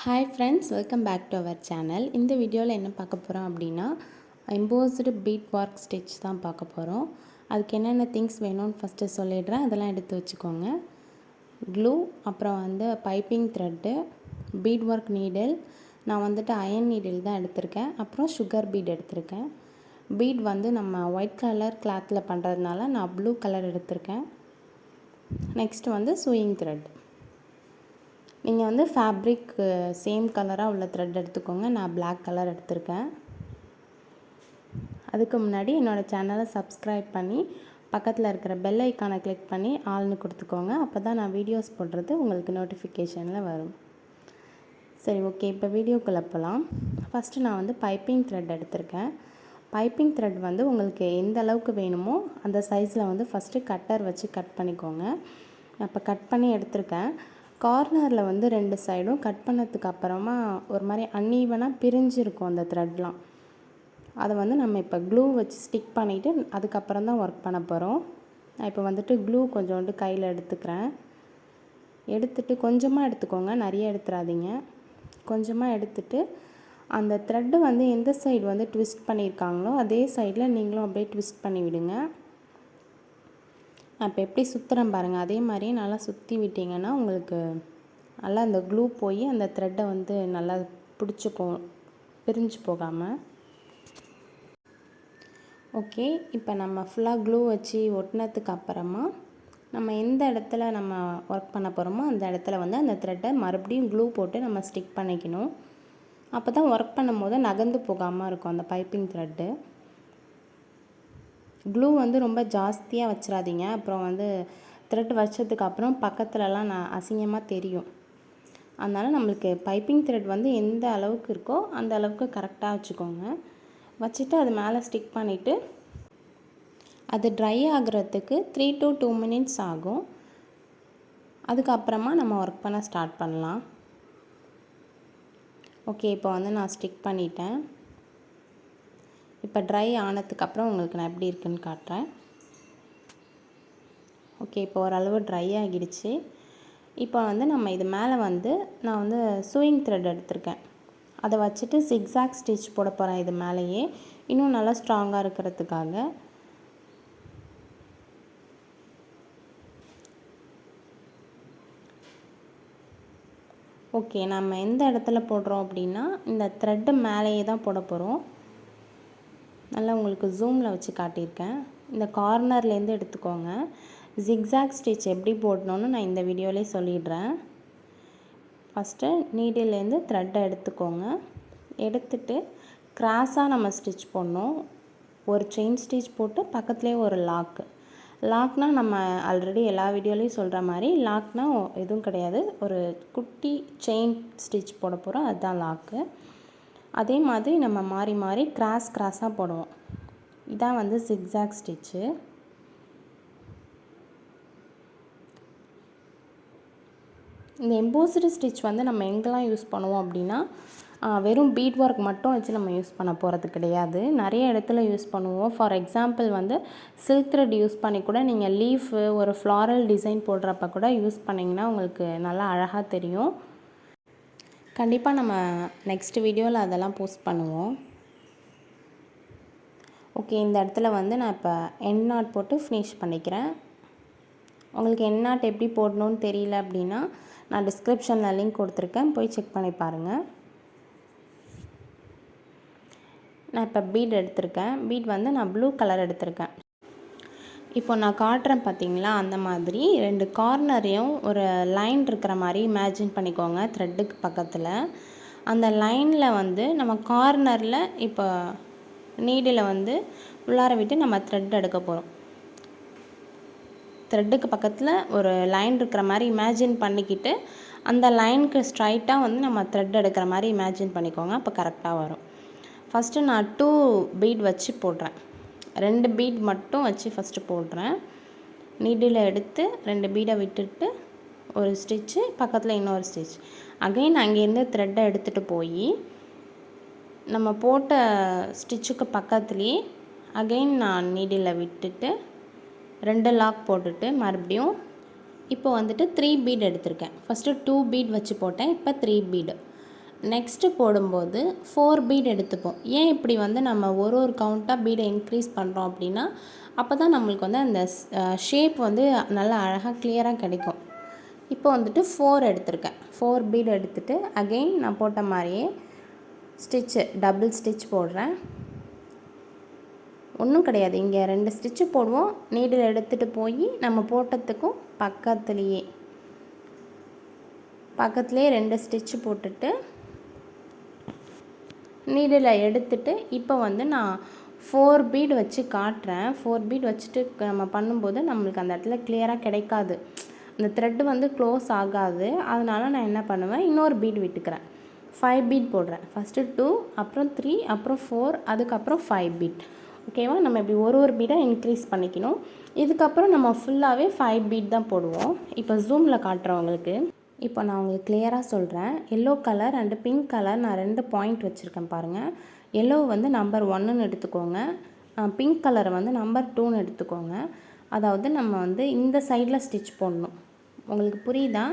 Hi friends, welcome back to our channel. இந்த வீடியோவில் என்ன பார்க்க போகிறோம் அப்படின்னா embossed bead work stitch தான் பார்க்க போகிறோம். அதுக்கு என்னென்ன திங்ஸ் வேணும்னு ஃபஸ்ட்டு சொல்லிடுறேன். அதெல்லாம் எடுத்து வச்சுக்கோங்க. க்ளூ, அப்புறம் piping thread, beat work needle, நான் அயன் நீடில் தான் எடுத்திருக்கேன். அப்புறம் சுகர் பீட் எடுத்திருக்கேன். பீட் நம்ம ஒயிட் கலர் கிளாத்தில் பண்ணுறதுனால நான் ப்ளூ கலர் எடுத்திருக்கேன். Next chewing thread. நீங்கள் ஃபேப்ரிக் சேம் கலராக உள்ள த்ரெட் எடுத்துக்கோங்க. நான் பிளாக் கலர் எடுத்திருக்கேன். அதுக்கு முன்னாடி என்னோடய சேனலை சப்ஸ்கிரைப் பண்ணி பக்கத்தில் இருக்கிற பெல் ஐக்கானை கிளிக் பண்ணி ஆல்னு கொடுத்துக்கோங்க. அப்போ தான் நான் வீடியோஸ் போடுறது உங்களுக்கு நோட்டிஃபிகேஷனில் வரும். சரி, ஓகே, இப்போ வீடியோக்குள்ளே போகலாம். ஃபஸ்ட்டு நான் பைப்பிங் த்ரெட் எடுத்திருக்கேன். பைப்பிங் த்ரெட் உங்களுக்கு எந்த அளவுக்கு வேணுமோ அந்த சைஸில் ஃபஸ்ட்டு கட்டர் வச்சு கட் பண்ணிக்கோங்க. அப்போ கட் பண்ணி எடுத்திருக்கேன். கார்னரில் 2 சைடும் கட் பண்ணதுக்கு அப்புறமா ஒரு மாதிரி அன்ஈவனாக பிரிஞ்சிருக்கும் அந்த த்ரெட்லாம். அதை நம்ம இப்போ க்ளூ வச்சு ஸ்டிக் பண்ணிவிட்டு அதுக்கப்புறம் தான் ஒர்க் பண்ண போகிறோம். நான் இப்போ க்ளூ கொஞ்சோண்டு கையில் எடுத்துக்கிறேன். எடுத்துகிட்டு கொஞ்சமாக எடுத்துக்கோங்க, நிறைய எடுத்துடாதீங்க. கொஞ்சமாக எடுத்துகிட்டு அந்த த்ரெட்டு எந்த சைடு ட்விஸ்ட் பண்ணியிருக்காங்களோ அதே சைடில் நீங்களும் அப்படியே ட்விஸ்ட் பண்ணி விடுங்க. அப்போ எப்படி சுற்றுறேன் பாருங்கள், அதே மாதிரியே நல்லா சுற்றி விட்டிங்கன்னா உங்களுக்கு நல்லா அந்த க்ளூ போய் அந்த த்ரெட்டை நல்லா பிடிச்சிக்கும், பிரிஞ்சு போகாமல். ஓகே, இப்போ நம்ம ஃபுல்லாக க்ளூ வச்சு ஒட்டினதுக்கு அப்புறமா நம்ம எந்த இடத்துல நம்ம ஒர்க் பண்ண போகிறோமோ அந்த இடத்துல அந்த த்ரெட்டை மறுபடியும் க்ளூ போட்டு நம்ம ஸ்டிக் பண்ணிக்கணும். அப்போ தான் ஒர்க் பண்ணும்போது நகர்ந்து போகாமல் இருக்கும் அந்த பைப்பிங் த்ரெட்டு. க்ளூ ரொம்ப ஜாஸ்தியாக வச்சிடாதீங்க. அப்புறம் த்ரெட் வச்சதுக்கப்புறம் பக்கத்துலலாம் அசிங்கமாக தெரியும். அதனால் நம்மளுக்கு பைப்பிங் த்ரெட் எந்த அளவுக்கு இருக்கோ அந்த அளவுக்கு கரெக்டாக வச்சுக்கோங்க. வச்சுட்டு அது மேலே ஸ்டிக் பண்ணிவிட்டு அது ட்ரை ஆகிறதுக்கு 3 to 2 minutes ஆகும். அதுக்கப்புறமா நம்ம ஒர்க் பண்ண ஸ்டார்ட் பண்ணலாம். ஓகே, இப்போ நான் ஸ்டிக் பண்ணிட்டேன். இப்போ ட்ரை ஆனதுக்கப்புறம் உங்களுக்கு நான் எப்படி இருக்குன்னு காட்டுறேன். ஓகே, இப்போ ஓரளவு ட்ரை ஆகிடுச்சு. இப்போ நம்ம இது மேலே நான் சூயிங் த்ரெட் எடுத்திருக்கேன். அதை வச்சுட்டு சிக்ஸாக் ஸ்டிச் போட போகிறேன் இது மேலேயே, இன்னும் நல்லா ஸ்ட்ராங்காக இருக்கிறதுக்காக. ஓகே, நம்ம எந்த இடத்துல போடுறோம் அப்படின்னா இந்த த்ரெட்டு மேலேயே தான் போட போகிறோம். நல்லா உங்களுக்கு ஜூமில் வச்சு காட்டியிருக்கேன். இந்த கார்னர்லேருந்து எடுத்துக்கோங்க. ஜிக்ஸாக் ஸ்டிச் எப்படி போடணுன்னு நான் இந்த வீடியோவிலே சொல்லிடுறேன். ஃபஸ்ட்டு நீடிலேருந்து த்ரெட்டை எடுத்துக்கோங்க. எடுத்துட்டு கிராஸாக நம்ம ஸ்டிச் பண்ணோம். ஒரு செயின் ஸ்டிச் போட்டு பக்கத்துலேயே ஒரு லாக்னால் நம்ம ஆல்ரெடி எல்லா வீடியோலையும் சொல்கிற மாதிரி லாக்னால் எதுவும் கிடையாது, ஒரு குட்டி செயின் ஸ்டிச் போட போகிறோம், அதுதான் லாக்கு. அதே மாதிரி நம்ம மாறி மாறி கிராஸாக போடுவோம். இதான் சிக்ஸாக் ஸ்டிச்சு. இந்த எம்போஸ்டு ஸ்டிச் நம்ம எங்கெல்லாம் யூஸ் பண்ணுவோம் அப்படின்னா வெறும் பீட் ஒர்க் மட்டும் வச்சு நம்ம யூஸ் பண்ண போகிறது கிடையாது, நிறைய இடத்துல யூஸ் பண்ணுவோம். For example silk thread use பண்ணி கூட நீங்கள் லீஃபு ஒரு ஃப்ளாரல் டிசைன் போடுறப்ப கூட யூஸ் பண்ணிங்கன்னா உங்களுக்கு நல்லா அழகாக தெரியும். கண்டிப்பாக நம்ம நெக்ஸ்ட் வீடியோவில் அதெல்லாம் போஸ்ட் பண்ணுவோம். ஓகே, இந்த இடத்துல நான் இப்போ எண்ட் நாட் போட்டு ஃபினிஷ் பண்ணிக்கிறேன். உங்களுக்கு எண்ட் நாட் எப்படி போடணுன்னு தெரியல அப்படின்னா நான் டிஸ்கிரிப்ஷனில் லிங்க் கொடுத்துருக்கேன், போய் செக் பண்ணி பாருங்கள். நான் இப்போ பீட் எடுத்திருக்கேன். பீட் நான் ப்ளூ கலர் எடுத்திருக்கேன். இப்போ நான் காட்டுறேன் பார்த்தீங்களா, அந்த மாதிரி 2 கார்னரையும் ஒரு லைன் இருக்கிற மாதிரி இமேஜின் பண்ணிக்கோங்க. த்ரெட்டுக்கு பக்கத்தில் அந்த லைனில் நம்ம கார்னரில் இப்போ நீடில் உள்ளார விட்டு நம்ம த்ரெட் எடுக்க போகிறோம். த்ரெட்டுக்கு பக்கத்தில் ஒரு லைன் இருக்கிற மாதிரி இமேஜின் பண்ணிக்கிட்டு அந்த லைனுக்கு ஸ்ட்ரைட்டாக நம்ம த்ரெட் எடுக்கிற மாதிரி இமேஜின் பண்ணிக்கோங்க. அப்போ கரெக்டாக வரும். ஃபஸ்ட்டு நான் 2 பீட் வச்சு போடுறேன். 2 பீட் மட்டும் வச்சு ஃபஸ்ட்டு போடுறேன். நீடில் எடுத்து 2 பீடை விட்டுட்டு ஒரு ஸ்டிச்சு, பக்கத்தில் இன்னொரு ஸ்டிச். அகைன் அங்கேருந்து த்ரெட்டை எடுத்துகிட்டு போய் நம்ம போட்ட ஸ்டிச்சுக்கு பக்கத்துலேயே அகைன் நான் நீடில் விட்டுட்டு 2 லாக் போட்டுட்டு மறுபடியும் இப்போ 3 பீட் எடுத்திருக்கேன். ஃபஸ்ட்டு 2 பீட் வச்சு போட்டேன், இப்போ 3 பீடு. நெக்ஸ்ட்டு போடும்போது 4 பீட் எடுத்துப்போம். ஏன் இப்படி வந்து நம்ம ஒரு கவுண்ட்டாக பீடை இன்க்ரீஸ் பண்ணுறோம் அப்படின்னா, அப்போ தான் நம்மளுக்கு வந்து அந்த ஷேப் வந்து நல்லா அழகாக கிளியராக கிடைக்கும். இப்போ வந்துட்டு 4 எடுத்திருக்கேன். 4 பீட் எடுத்துகிட்டு அகெயின் நான் போட்ட மாதிரியே ஸ்டிச்சு டபுள் ஸ்டிச் போடுறேன். ஒன்றும் கிடையாது, இங்கே 2 ஸ்டிச்சு போடுவோம். நீடில் எடுத்துகிட்டு போய் நம்ம போட்டதுக்கும் பக்கத்துலேயே 2 ஸ்டிச்சு போட்டுட்டு நீடில் எடுத்துட்டு இப்போ வந்து நான் 4 பீட் வச்சு காட்டுறேன். 4 பீட் வச்சுட்டு நம்ம பண்ணும்போது நம்மளுக்கு அந்த இடத்துல கிளியராக கிடைக்காது, அந்த த்ரெட்டு வந்து க்ளோஸ் ஆகாது. அதனால் நான் என்ன பண்ணுவேன், இன்னொரு பீட் விட்டுக்கிறேன். 5 பீட் போடுறேன். ஃபஸ்ட்டு 2, அப்புறம் 3, அப்புறம் 4, அதுக்கப்புறம் 5 பீட். ஓகேவா? நம்ம இப்படி ஒரு பீடாக இன்க்ரீஸ் பண்ணிக்கணும். இதுக்கப்புறம் நம்ம ஃபுல்லாகவே 5 பீட் தான் போடுவோம். இப்போ ஜூமில் காட்டுறவங்களுக்கு இப்போ நான் உங்களுக்கு கிளியராக சொல்கிறேன். Yellow colour and pink colour நான் 2 பாயிண்ட் வச்சுருக்கேன் பாருங்கள். எல்லோ வந்து நம்பர் 1ன்னு எடுத்துக்கோங்க, பிங்க் கலரை வந்து நம்பர் 2ன்னு எடுத்துக்கோங்க. அதாவது நம்ம வந்து இந்த சைடில் ஸ்டிச் போடணும். உங்களுக்கு புரியுதா?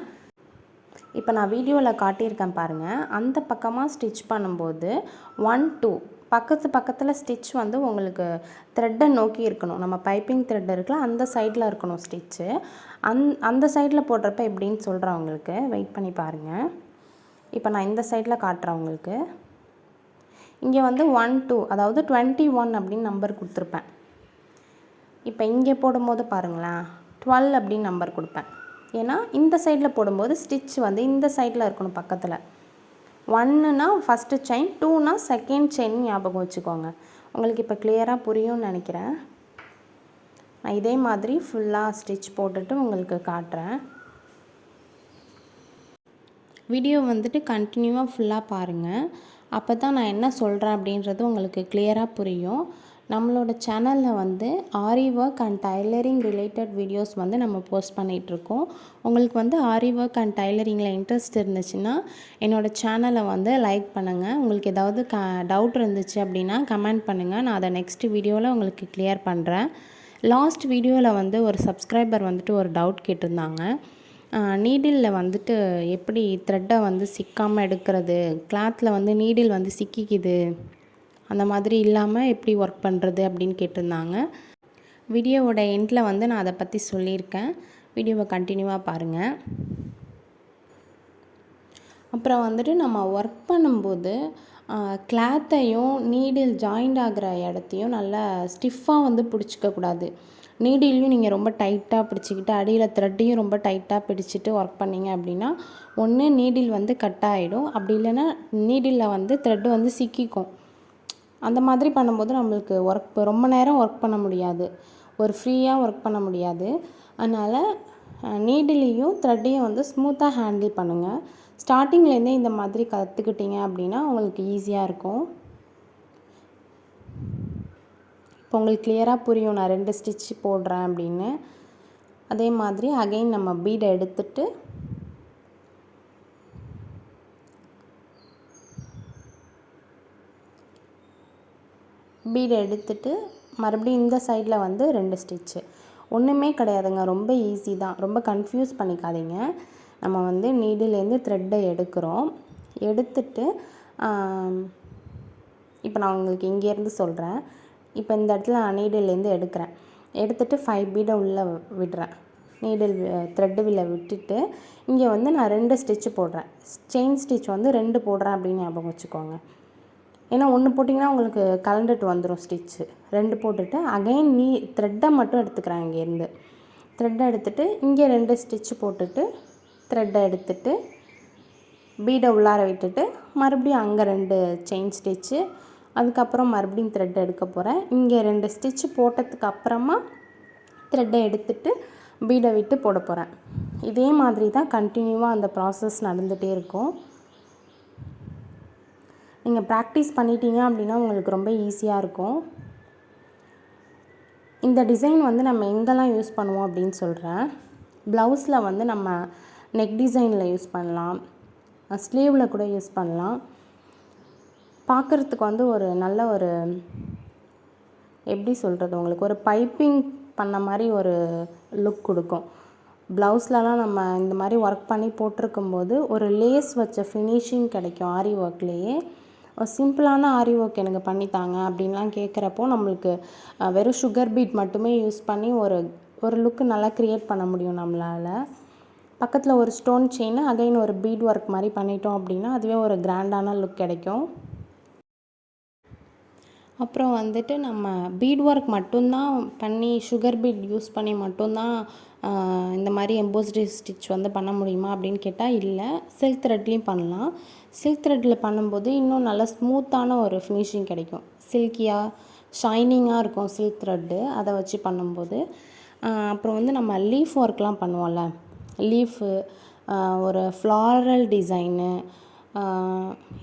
இப்போ நான் வீடியோவில் காட்டியிருக்கேன் பாருங்கள். அந்த பக்கமாக ஸ்டிச் பண்ணும்போது 1, 2 பக்கத்தில் ஸ்டிச் வந்து உங்களுக்கு த்ரெட்டை நோக்கி இருக்கணும். நம்ம பைப்பிங் த்ரெட் இருக்குல்ல, அந்த சைடில் இருக்கணும் ஸ்டிச்சு. அந்த சைடில் போடுறப்ப எப்படின்னு சொல்கிறேன் உங்களுக்கு, வெயிட் பண்ணி பாருங்கள். இப்போ நான் இந்த சைடில் காட்டுறேன் உங்களுக்கு. இங்கே வந்து 1, 2 அதாவது 21 அப்படின்னு நம்பர் கொடுத்துருப்பேன். இப்போ இங்கே போடும்போது பாருங்களேன் 12 அப்படின்னு நம்பர் கொடுப்பேன். ஏன்னா இந்த சைடில் போடும்போது ஸ்டிச் வந்து இந்த சைடில் இருக்கணும் பக்கத்தில். 1னா ஃபஸ்ட்டு செயின், 2னா செகண்ட் செயின் ஞாபகம் வச்சுக்கோங்க. உங்களுக்கு இப்போ கிளியராக புரியும்னு நினைக்கிறேன். நான் இதே மாதிரி ஃபுல்லாக ஸ்டிச் போட்டுட்டு உங்களுக்கு காட்டுறேன். வீடியோ வந்துட்டு கண்டினியூவாக ஃபுல்லாக பாருங்கள். அப்போ தான் நான் என்ன சொல்கிறேன் அப்படின்றது உங்களுக்கு கிளியராக புரியும். நம்மளோட சேனலில் வந்து aari work and tailoring related videos வந்து நம்ம போஸ்ட் பண்ணிகிட்ருக்கோம். உங்களுக்கு வந்து ஆரி ஒர்க் அண்ட் டைலரிங்கில் இன்ட்ரெஸ்ட் இருந்துச்சுன்னா என்னோடய சேனலை வந்து லைக் பண்ணுங்கள். உங்களுக்கு ஏதாவது டவுட் இருந்துச்சு அப்படின்னா கமெண்ட் பண்ணுங்கள். நான் அதை நெக்ஸ்ட் வீடியோவில் உங்களுக்கு கிளியர் பண்ணுறேன். லாஸ்ட் வீடியோவில் வந்து ஒரு சப்ஸ்கிரைபர் வந்துட்டு ஒரு டவுட் கேட்டிருந்தாங்க. நீடிலில் வந்துட்டு எப்படி த்ரெட்டை வந்து சிக்காமல் எடுக்கிறது, கிளாத்தில் வந்து நீடில் வந்து சிக்கிக்குது, அந்த மாதிரி இல்லாமல் எப்படி ஒர்க் பண்ணுறது அப்படின்னு கேட்டிருந்தாங்க. வீடியோவோட எண்டில் வந்து நான் அதை பற்றி சொல்லியிருக்கேன். வீடியோவை கண்டினியூவாக பாருங்கள். அப்புறம் வந்துட்டு நம்ம ஒர்க் பண்ணும்போது கிளாத்தையும் நீடில் ஜாயிண்ட் ஆகிற இடத்தையும் நல்லா ஸ்டிஃபாக வந்து பிடிச்சிக்கக்கூடாது. நீடிலையும் நீங்கள் ரொம்ப டைட்டாக பிடிச்சிக்கிட்டு அடியில் த்ரெட்டையும் ரொம்ப டைட்டாக பிடிச்சிட்டு ஒர்க் பண்ணிங்க அப்படின்னா ஒன்று நீடில் வந்து கட் ஆகிடும், அப்படி இல்லைன்னா நீடிலில் வந்து த்ரெட்டு வந்து சிக்கிக்கும். அந்த மாதிரி பண்ணும்போது நம்மளுக்கு ரொம்ப நேரம் ஒர்க் பண்ண முடியாது, ஒரு ஃப்ரீயாக ஒர்க் பண்ண முடியாது. அதனால் நீடிலையும் த்ரெட்டையும் வந்து ஸ்மூத்தாக ஹேண்டில் பண்ணுங்கள். ஸ்டார்டிங்லேருந்தே இந்த மாதிரி கற்றுக்கிட்டிங்க அப்படின்னா உங்களுக்கு ஈஸியாக இருக்கும். இப்போ உங்களுக்கு கிளியராக புரியும் நான் 2 ஸ்டிச் போடுறேன் அப்படின்னு. அதே மாதிரி அகைன் நம்ம பீடை எடுத்துட்டு மறுபடியும் இந்த சைடில் வந்து 2 ஸ்டிச்சு. ஒன்றுமே கிடையாதுங்க, ரொம்ப ஈஸி தான், ரொம்ப கன்ஃபியூஸ் பண்ணிக்காதீங்க. நம்ம வந்து நீடிலேருந்து த்ரெட்டை எடுத்துட்டு இப்போ நான் உங்களுக்கு இங்கேருந்து சொல்கிறேன். இப்போ இந்த இடத்துல நான் நீடிலேருந்து எடுத்துட்டு 5 பீடை உள்ளே விடுறேன். நீடில் த்ரெட்டு விட்டுட்டு இங்கே வந்து நான் 2 ஸ்டிச்சு போடுறேன். செயின் ஸ்டிச் வந்து 2 போடுறேன் அப்படின்னு ஞாபகம் வச்சுக்கோங்க. ஏன்னா 1 போட்டிங்கன்னா உங்களுக்கு கலண்டுட்டு வந்துடும் ஸ்டிச்சு. 2 போட்டுட்டு அகைன் த்ரெட்டை மட்டும் எடுத்துக்கிறேன். இங்கேருந்து த்ரெட்டை எடுத்துகிட்டு இங்கே 2 ஸ்டிச்சு போட்டுட்டு த்ரெட்டை எடுத்துகிட்டு பீடை உள்ளார விட்டுட்டு மறுபடியும் அங்கே 2 செயின் ஸ்டிச்சு, அதுக்கப்புறம் மறுபடியும் த்ரெட்டை எடுக்க போகிறேன். இங்கே 2 ஸ்டிச்சு போட்டதுக்கு அப்புறமா த்ரெட்டை எடுத்துகிட்டு பீடை விட்டு போட போகிறேன். இதே மாதிரி தான் கண்டினியூவாக அந்த ப்ராசஸ் நடந்துகிட்டே இருக்கும். நீங்கள் ப்ராக்டிஸ் பண்ணிட்டீங்க அப்படின்னா உங்களுக்கு ரொம்ப ஈஸியாக இருக்கும். இந்த டிசைன் வந்து நம்ம எங்கெல்லாம் யூஸ் பண்ணுவோம் அப்படின்னு சொல்கிறேன். ப்ளவுஸில் வந்து நம்ம நெக் டிசைனில் யூஸ் பண்ணலாம், ஸ்லீவில் கூட யூஸ் பண்ணலாம். பார்க்குறதுக்கு வந்து ஒரு நல்ல ஒரு எப்படி சொல்கிறது, உங்களுக்கு ஒரு பைப்பிங் பண்ண மாதிரி ஒரு லுக் கொடுக்கும். ப்ளவுஸ்லலாம் நம்ம இந்த மாதிரி ஒர்க் பண்ணி போட்டிருக்கும்போது ஒரு லேஸ் வச்ச ஃபினிஷிங் கிடைக்கும் ஆரி ஒர்க்லேயே. சிம்பிளான ஆரி ஒர்க் எனக்கு பண்ணித்தாங்க அப்படின்லாம் கேட்குறப்போ நம்மளுக்கு வெறும் சுகர் பீட் மட்டுமே யூஸ் பண்ணி ஒரு லுக்கு நல்லா க்ரியேட் பண்ண முடியும் நம்மளால். பக்கத்தில் ஒரு ஸ்டோன் செயின் அகைன் ஒரு பீட் ஒர்க் மாதிரி பண்ணிட்டோம் அப்படின்னா அதுவே ஒரு கிராண்டான லுக் கிடைக்கும். அப்புறம் வந்துட்டு நம்ம பீட் ஒர்க் மட்டும்தான் பண்ணி சுகர் பீட் யூஸ் பண்ணி மட்டும்தான் இந்த மாதிரி எம்போஸ்டு ஸ்டிச் வந்து பண்ண முடியுமா அப்படின்னு கேட்டால் இல்லை, சில்க் த்ரெட்லேயும் பண்ணலாம். சில்க் த்ரெட்டில் பண்ணும்போது இன்னும் நல்லா ஸ்மூத்தான ஒரு ஃபினிஷிங் கிடைக்கும். சில்கியாக ஷைனிங்காக இருக்கும் சில்க் த்ரெட்டு அதை வச்சு பண்ணும்போது. அப்புறம் வந்து நம்ம லீஃப் ஒர்க்லாம் பண்ணுவோம்ல, லீஃபு ஒரு ஃப்ளாரல் டிசைனு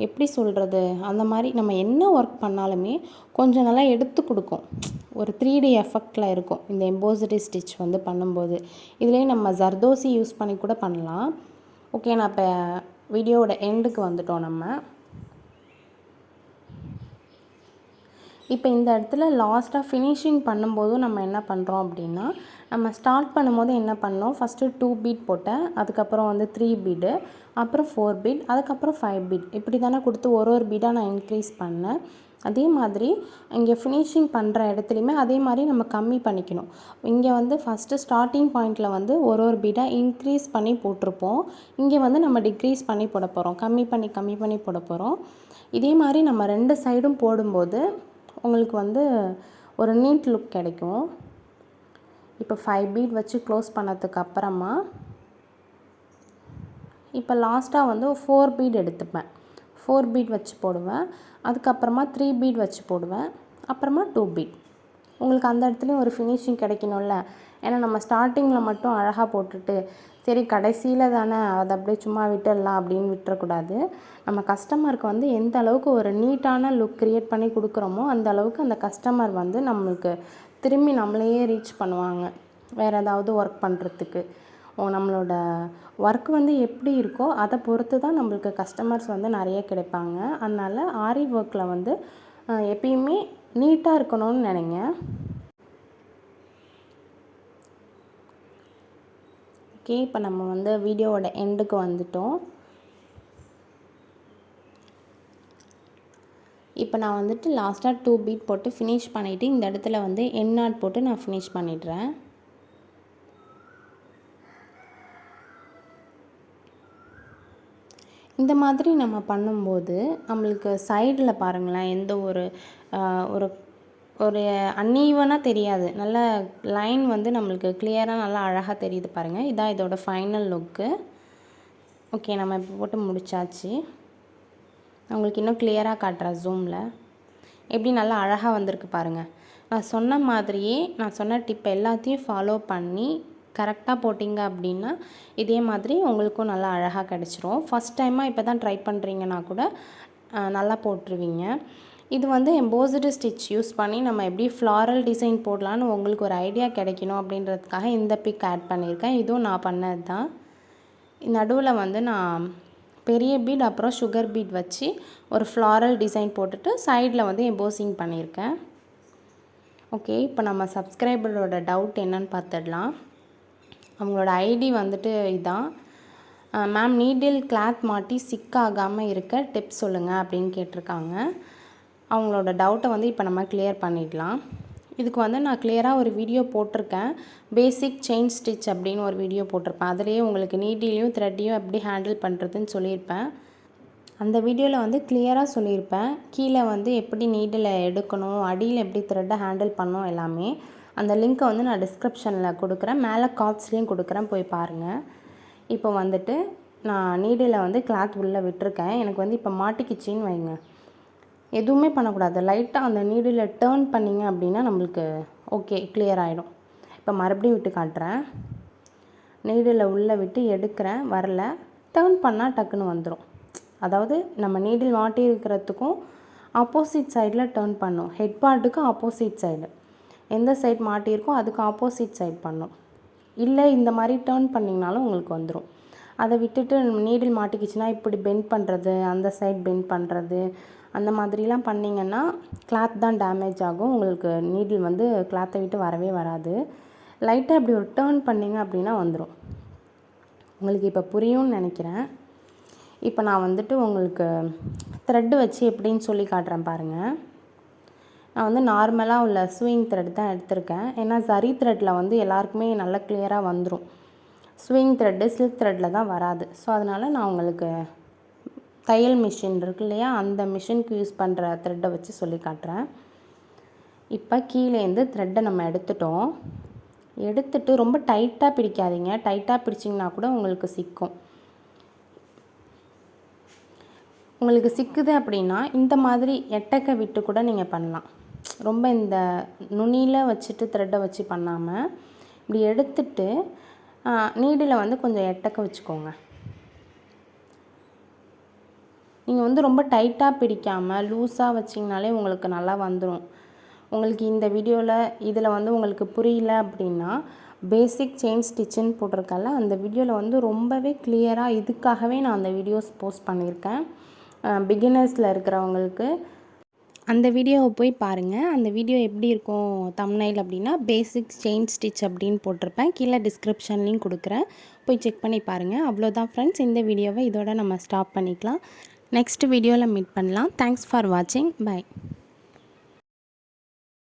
எப்படி சொல்கிறது, அந்த மாதிரி நம்ம என்ன ஒர்க் பண்ணாலுமே கொஞ்சம் நல்லா எடுத்து கொடுக்கும். ஒரு 3D எஃபெக்டில் இருக்கும் இந்த எம்போஸ்டு ஸ்டிச் வந்து பண்ணும்போது. இதுலேயே நம்ம ஜர்தோசி யூஸ் பண்ணி கூட பண்ணலாம். ஓகே, நான் இப்போ வீடியோவோட எண்டுக்கு வந்துட்டோம். நம்ம இப்போ இந்த இடத்துல லாஸ்ட்டாக ஃபினிஷிங் பண்ணும்போதும் நம்ம என்ன பண்ணுறோம் அப்படின்னா, நம்ம ஸ்டார்ட் பண்ணும்போது என்ன பண்ணோம், ஃபஸ்ட்டு 2 பீட் போட்டேன், அதுக்கப்புறம் வந்து 3 பீடு, அப்புறம் 4 பீட், அதுக்கப்புறம் 5 பீட், இப்படி தானே கொடுத்து ஒரு பீடாக நான் இன்க்ரீஸ் பண்ணேன். அதே மாதிரி இங்கே ஃபினிஷிங் பண்ணுற இடத்துலையுமே அதே மாதிரி நம்ம கம்மி பண்ணிக்கணும். இங்கே வந்து ஃபஸ்ட்டு ஸ்டார்டிங் பாயிண்டில் வந்து ஒரு பீடாக இன்க்ரீஸ் பண்ணி போட்டிருப்போம். இங்கே வந்து நம்ம டிக்ரீஸ் பண்ணி போட போகிறோம், கம்மி பண்ணி போட போகிறோம். இதே மாதிரி நம்ம 2 சைடும் போடும்போது உங்களுக்கு வந்து ஒரு நீட் லுக் கிடைக்கும். இப்போ 5 பீட் வச்சு க்ளோஸ் பண்ணதுக்கு அப்புறமா இப்போ லாஸ்ட்டாக வந்து 4 பீட் எடுத்துப்பேன். 4 பீட் வச்சு போடுவேன், அதுக்கப்புறமா 3 பீட் வச்சு போடுவேன், அப்புறமா 2 பீட். உங்களுக்கு அந்த இடத்துலையும் ஒரு ஃபினிஷிங் கிடைக்கணும்ல. ஏன்னா நம்ம ஸ்டார்டிங்கில் மட்டும் அழகாக போட்டுட்டு சரி கடைசியில் தானே அதை அப்படியே சும்மா விட்டுடலாம் அப்படின்னு விட்டுறக்கூடாது. நம்ம கஸ்டமருக்கு வந்து எந்த அளவுக்கு ஒரு நீட்டான லுக் க்ரியேட் பண்ணி கொடுக்குறோமோ அந்த அளவுக்கு அந்த கஸ்டமர் வந்து நம்மளுக்கு திரும்பி நம்மளையே ரீச் பண்ணுவாங்க வேறு ஏதாவது ஒர்க் பண்ணுறதுக்கு. நம்மளோட ஒர்க் வந்து எப்படி இருக்கோ அதை பொறுத்து தான் நம்மளுக்கு கஸ்டமர்ஸ் வந்து நிறைய கிடைப்பாங்க. அதனால் ஆரி ஒர்க்கில் வந்து எப்பயுமே நீட்டாக இருக்கணும்னு நினைங்க. ஓகே, இப்போ நம்ம வந்து வீடியோவோட எண்டுக்கு வந்துட்டோம். இப்போ நான் வந்துட்டு லாஸ்ட்டாக 2 பீட் போட்டு ஃபினிஷ் பண்ணிவிட்டு இந்த இடத்துல வந்து எண்ட் நாட் போட்டு நான் ஃபினிஷ் பண்ணிடுறேன். இந்த மாதிரி நம்ம பண்ணும்போது நம்மளுக்கு சைடில் பாருங்களேன் எந்த ஒரு ஒரு ஒரு அன்ஈவனாக தெரியாது. நல்ல லைன் வந்து நம்மளுக்கு கிளியராக நல்லா அழகாக தெரியுது பாருங்கள். இதான் இதோட ஃபைனல் லுக்கு. ஓகே, நம்ம இப்போ போட்டு முடித்தாச்சு. உங்களுக்கு இன்னும் கிளியராக காட்டுறேன் ஜூமில். எப்படி நல்லா அழகாக வந்திருக்கு பாருங்கள். நான் சொன்ன மாதிரியே நான் சொன்ன டிப் எல்லாத்தையும் ஃபாலோ பண்ணி கரெக்டாக போட்டிங்க அப்படின்னா இதே மாதிரி உங்களுக்கும் நல்லா அழகாக கிடச்சிரும். ஃபஸ்ட் டைமாக இப்போ தான் ட்ரை பண்ணுறீங்கன்னா கூட நல்லா போட்டுருவீங்க. இது வந்து எம்போஸ்டு ஸ்டிச் யூஸ் பண்ணி நம்ம எப்படி ஃப்ளாரல் டிசைன் போடலான்னு உங்களுக்கு ஒரு ஐடியா கிடைக்கணும் அப்படின்றதுக்காக இந்த பிக் ஆட் பண்ணியிருக்கேன். இதுவும் நான் பண்ணது தான். நடுவில் வந்து நான் பெரிய பீட் அப்புறம் சுகர் பீட் வச்சு ஒரு ஃப்ளாரல் டிசைன் போட்டுட்டு சைடில் வந்து எம்போசிங் பண்ணியிருக்கேன். ஓகே, இப்போ நம்ம சப்ஸ்கிரைபரோட டவுட் என்னன்னு பார்த்துடலாம். அவங்களோட ஐடி வந்துட்டு இதான், மேம் நீடில் கிளாத் மாட்டி சிக் ஆகாமல் இருக்க டிப்ஸ் சொல்லுங்கள் அப்படின்னு கேட்டிருக்காங்க. அவங்களோட டவுட்டை வந்து இப்போ நம்ம கிளியர் பண்ணிடலாம். இதுக்கு வந்து நான் கிளியராக ஒரு வீடியோ போட்டிருக்கேன். பேசிக் செயின் ஸ்டிச் அப்படின்னு ஒரு வீடியோ போட்டிருப்பேன். அதிலேயே உங்களுக்கு நீடிலையும் த்ரெட்டையும் எப்படி ஹேண்டில் பண்ணுறதுன்னு சொல்லியிருப்பேன். அந்த வீடியோவில் வந்து கிளியராக சொல்லியிருப்பேன். கீழே வந்து எப்படி நீடில் எடுக்கணும், அடியில் எப்படி த்ரெட்டை ஹேண்டில் பண்ணணும் எல்லாமே. அந்த லிங்க்கை வந்து நான் டிஸ்கிரிப்ஷனில் கொடுக்குறேன், மேலே கார்ட்ஸ்லேயும் கொடுக்குறேன், போய் பாருங்கள். இப்போ வந்துட்டு நான் நீடில் வந்து கிளாத் உள்ளே விட்டுருக்கேன். எனக்கு வந்து இப்போ மாட்டிக்கிச்சின்னு வைங்க, எதுவுமே பண்ணக்கூடாது. லைட்டாக அந்த நீடில் டேர்ன் பண்ணிங்க அப்படின்னா நம்மளுக்கு ஓகே கிளியர் ஆகிடும். இப்போ மறுபடியும் விட்டு காட்டுறேன். நீடில் உள்ளே விட்டு எடுக்கிறேன், வரல, டேர்ன் பண்ணால் டக்குன்னு வந்துடும். அதாவது நம்ம நீடில் மாட்டி இருக்கிறதுக்கும் ஆப்போசிட் சைடில் டேர்ன் பண்ணும். ஹெட் பார்ட்டுக்கு ஆப்போசிட் சைடு, எந்த சைட் மாட்டியிருக்கோ அதுக்கு ஆப்போசிட் சைட் பண்ணும். இல்லை இந்த மாதிரி டேர்ன் பண்ணிங்கனாலும் உங்களுக்கு வந்துடும். அதை விட்டுட்டு நீடில் மாட்டிக்கிச்சுன்னா இப்படி பெண்ட் பண்ணுறது, அந்த சைட் பெண்ட் பண்ணுறது, அந்த மாதிரிலாம் பண்ணிங்கன்னா கிளாத் தான் டேமேஜ் ஆகும். உங்களுக்கு நீடில் வந்து கிளாத்தை விட்டு வரவே வராது. லைட்டாக இப்படி ஒரு டேர்ன் பண்ணிங்க அப்படின்னா வந்துடும். உங்களுக்கு இப்போ புரியும்னு நினைக்கிறேன். இப்போ நான் வந்துட்டு உங்களுக்கு த்ரெட்டு வச்சு எப்படின்னு சொல்லி காட்டுறேன் பாருங்கள். நான் வந்து நார்மலாக உள்ள ஸ்விங் த்ரெட் தான் எடுத்திருக்கேன். ஏன்னா சரி த்ரெட்டில் வந்து எல்லாருக்குமே நல்லா கிளியராக வந்துடும். ஸ்விங் த்ரெட்டு சில்க் த்ரெட்டில் தான் வராது. ஸோ அதனால் நான் உங்களுக்கு தையல் மிஷின் இருக்கு இல்லையா, அந்த மிஷினுக்கு யூஸ் பண்ணுற த்ரெட்டை வச்சு சொல்லி காட்டுறேன். இப்போ கீழேருந்து த்ரெட்டை நம்ம எடுத்துட்டு ரொம்ப டைட்டாக பிடிக்காதீங்க. டைட்டாக பிடிச்சிங்கன்னா கூட உங்களுக்கு சிக்கும். உங்களுக்கு சிக்குது அப்படின்னா இந்த மாதிரி எட்டக்க விட்டு கூட நீங்கள் பண்ணலாம். ரொம்ப இந்த நுனியில் வச்சுட்டு த்ரெட்டை வச்சு பண்ணாமல் இப்படி எடுத்துட்டு நீடில் வந்து கொஞ்சம் எட்டக்க வச்சுக்கோங்க. நீங்கள் வந்து ரொம்ப டைட்டாக பிடிக்காமல் லூஸாக வச்சிங்கனாலே உங்களுக்கு நல்லா வந்துடும். உங்களுக்கு இந்த வீடியோவில் இதில் வந்து உங்களுக்கு புரியல அப்படின்னா பேசிக் செயின் ஸ்டிச்சுன்னு போட்டிருக்கல, அந்த வீடியோவில் வந்து ரொம்பவே கிளியராக இதுக்காகவே நான் அந்த வீடியோஸ் போஸ்ட் பண்ணியிருக்கேன். பிகினர்ஸில் இருக்கிறவங்களுக்கு அந்த வீடியோவை போய் பாருங்கள். அந்த வீடியோ எப்படி இருக்கும் தம்ப்நெயில் அப்படின்னா பேசிக் செயின் ஸ்டிச் அப்படின்னு போட்டிருப்பேன். கீழே டிஸ்கிரிப்ஷன்லேயும் கொடுக்குறேன், போய் செக் பண்ணி பாருங்கள். அவ்வளோதான் ஃப்ரெண்ட்ஸ், இந்த வீடியோவை இதோட நம்ம ஸ்டாப் பண்ணிக்கலாம். நெக்ஸ்ட் வீடியோவில் மீட் பண்ணலாம். தேங்க்ஸ் ஃபார் வாட்சிங். பை.